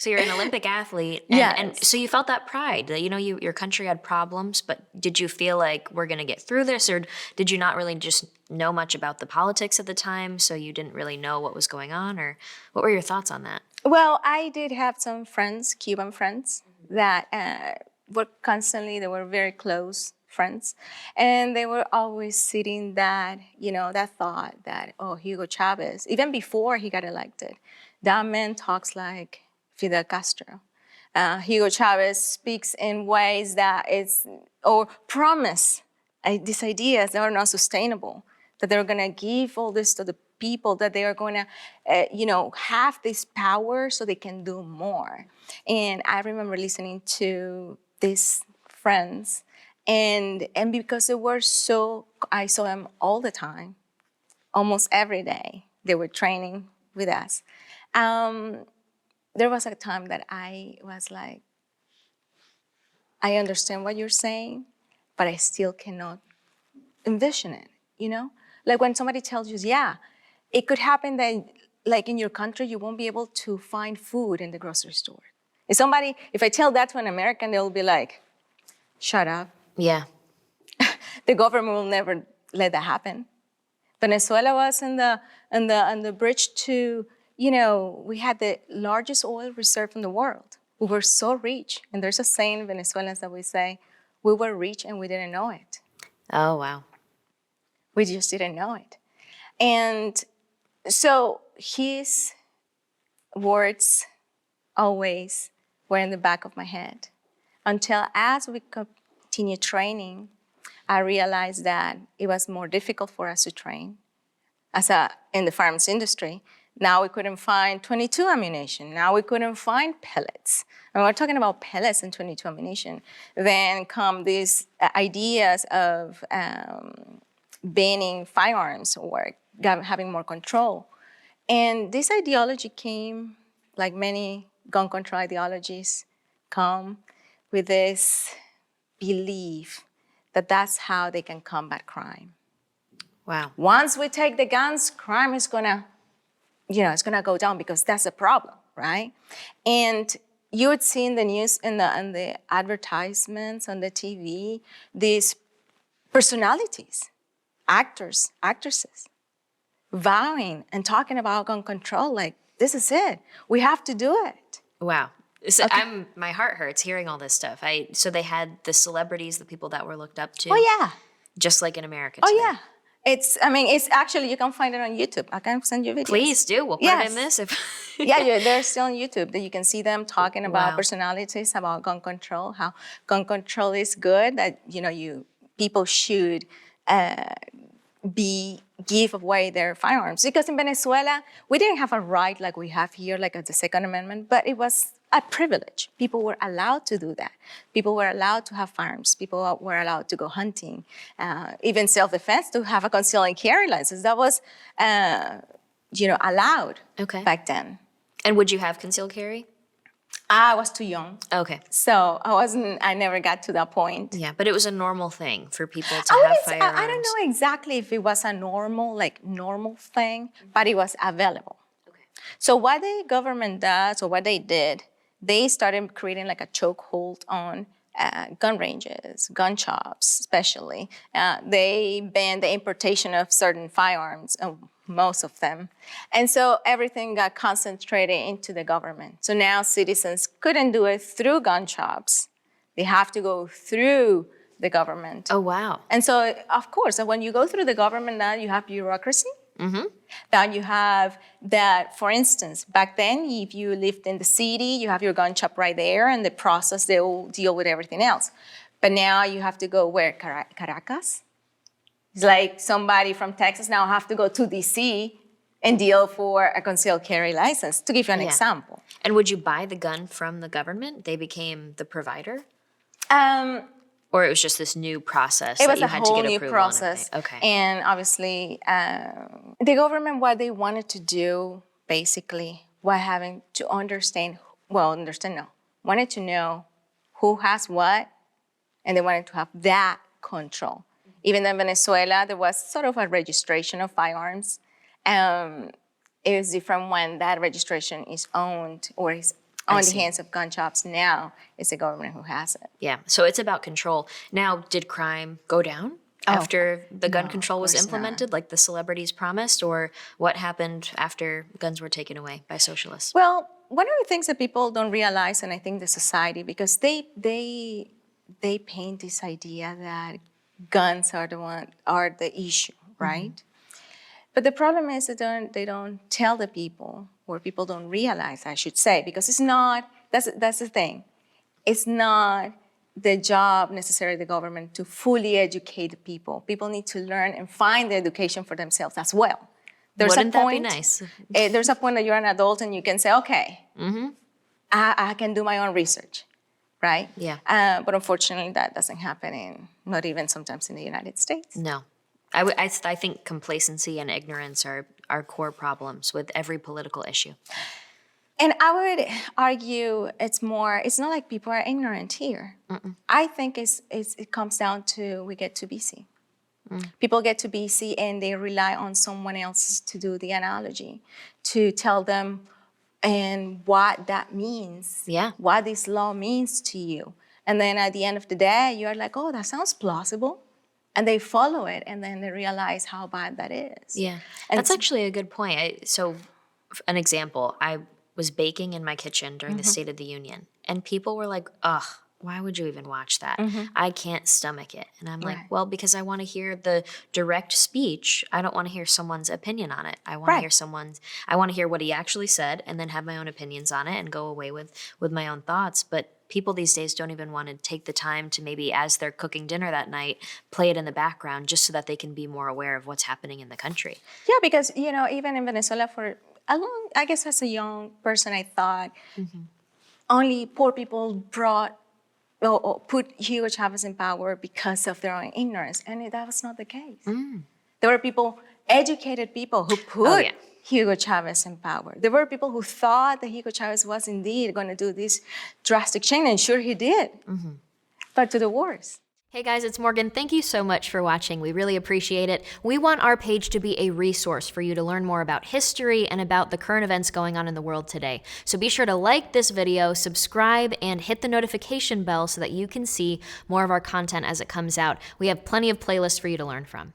So you're an Olympic athlete, and Yes. so you felt that pride that, your country had problems, but did you feel like we're going to get through this, or did you not really just know much about the politics at the time, so you didn't really know what was going on, or what were your thoughts on that? Well, I did have some friends, Cuban friends, that were constantly, they were very close friends. And they were always sitting that, that thought that, oh, Hugo Chavez, even before he got elected, that man talks like Fidel Castro. Hugo Chavez speaks in ways that or promise these ideas that are not sustainable, that they're going to give all this to the people, that they are going to, have this power so they can do more. And I remember listening to these friends, and because they were I saw them all the time, almost every day. They were training with us. There was a time that I was like, I understand what you're saying, but I still cannot envision it, Like when somebody tells you, yeah, it could happen that like in your country, you won't be able to find food in the grocery store. If I tell that to an American, they'll be like, shut up. Yeah. The government will never let that happen. Venezuela was on the bridge to, we had the largest oil reserve in the world. We were so rich. And there's a saying in Venezuelans that we say, we were rich and we didn't know it. Oh, wow. We just didn't know it. And so his words always were in the back of my head until as we continued training, I realized that it was more difficult for us to train in the firearms industry. Now we couldn't find 22 ammunition. Now we couldn't find pellets. And we're talking about pellets and 22 ammunition. Then come these ideas of banning firearms or having more control. And this ideology came, like many gun control ideologies come, with this belief that that's how they can combat crime. Wow. Once we take the guns, crime is gonna, it's gonna go down because that's a problem, right? And you would see in the news, in the advertisements on the TV, these personalities, actors, actresses, vowing and talking about gun control like, this is it. We have to do it. Wow. So Okay. my heart hurts hearing all this stuff. So they had the celebrities, the people that were looked up to. Oh, yeah. Just like in America Oh, today. yeah. It's actually, you can find it on YouTube. I can send you videos. Please do. We'll put it in this. Yeah, they're still on YouTube. That you can see them talking about Wow. personalities, about gun control, how gun control is good, that, people should give away their firearms. Because in Venezuela, we didn't have a right like we have here, like at the Second Amendment, but it was a privilege. People were allowed to do that. People were allowed to have firearms. People were allowed to go hunting, even self-defense, to have a concealed and carry license. That was, allowed back then. And would you have concealed carry? I was too young. Okay. So I never got to that point. Yeah, but it was a normal thing for people to have firearms. I don't know exactly if it was a normal thing, but it was available. Okay. So what the government does, or what they did, they started creating like a chokehold on gun ranges, gun shops especially. They banned the importation of certain firearms, most of them. And so everything got concentrated into the government. So now citizens couldn't do it through gun shops. They have to go through the government. Oh, wow. And so, of course, when you go through the government, now you have bureaucracy. Mm-hmm. Now you have that, for instance, back then, if you lived in the city, you have your gun shop right there, and the process, they will deal with everything else. But now you have to go where? Caracas? It's like somebody from Texas now have to go to DC and deal for a concealed carry license, to give you an example. And would you buy the gun from the government? They became the provider? Or it was just this new process that you had to get approval on? It was a whole new process. Okay. And obviously, the government, what they wanted to do, basically, was having to wanted to know who has what, and they wanted to have that control. Even in Venezuela, there was sort of a registration of firearms. It was different when that registration is owned or is on the see. hands of gun shops. Now it's the government who has it. Yeah, so it's about control. Now, did crime go down after the gun control was implemented, like the celebrities promised, or what happened after guns were taken away by socialists? Well, one of the things that people don't realize, and I think the society, because they paint this idea that guns are the issue, right? But the problem is that they don't tell the people, or people don't realize, I should say, because it's not, that's the thing. It's not the job necessarily of the government to fully educate the people. People need to learn and find the education for themselves as well. Wouldn't that be nice? There's a point that you're an adult and you can say, okay, I can do my own research, right? Yeah. But unfortunately, that doesn't happen not even sometimes in the United States. No. I think complacency and ignorance are core problems with every political issue. And I would argue it's not like people are ignorant here. I think it comes down to we get too busy. People get too busy and they rely on someone else to do the analogy, to tell them and what that means, what this law means to you. And then at the end of the day, you're like, oh, that sounds plausible. And they follow it, and then they realize how bad that is. Yeah, and that's actually a good point. So an example, I was baking in my kitchen during the State of the Union, and people were like, ugh, why would you even watch that? I can't stomach it. And I'm like, well, because I want to hear the direct speech. I don't want to hear someone's opinion on it. I want to hear I want to hear what he actually said and then have my own opinions on it and go away with my own thoughts. But people these days don't even want to take the time to maybe, as they're cooking dinner that night, play it in the background just so that they can be more aware of what's happening in the country. Yeah, because, even in Venezuela I guess as a young person, I thought only poor people put Hugo Chavez in power because of their own ignorance. And that was not the case. There were educated people who put Hugo Chavez in power. There were people who thought that Hugo Chavez was indeed going to do this drastic change, and sure he did, but to the worse. Hey guys, it's Morgan. Thank you so much for watching. We really appreciate it. We want our page to be a resource for you to learn more about history and about the current events going on in the world today. So be sure to like this video, subscribe, and hit the notification bell so that you can see more of our content as it comes out. We have plenty of playlists for you to learn from.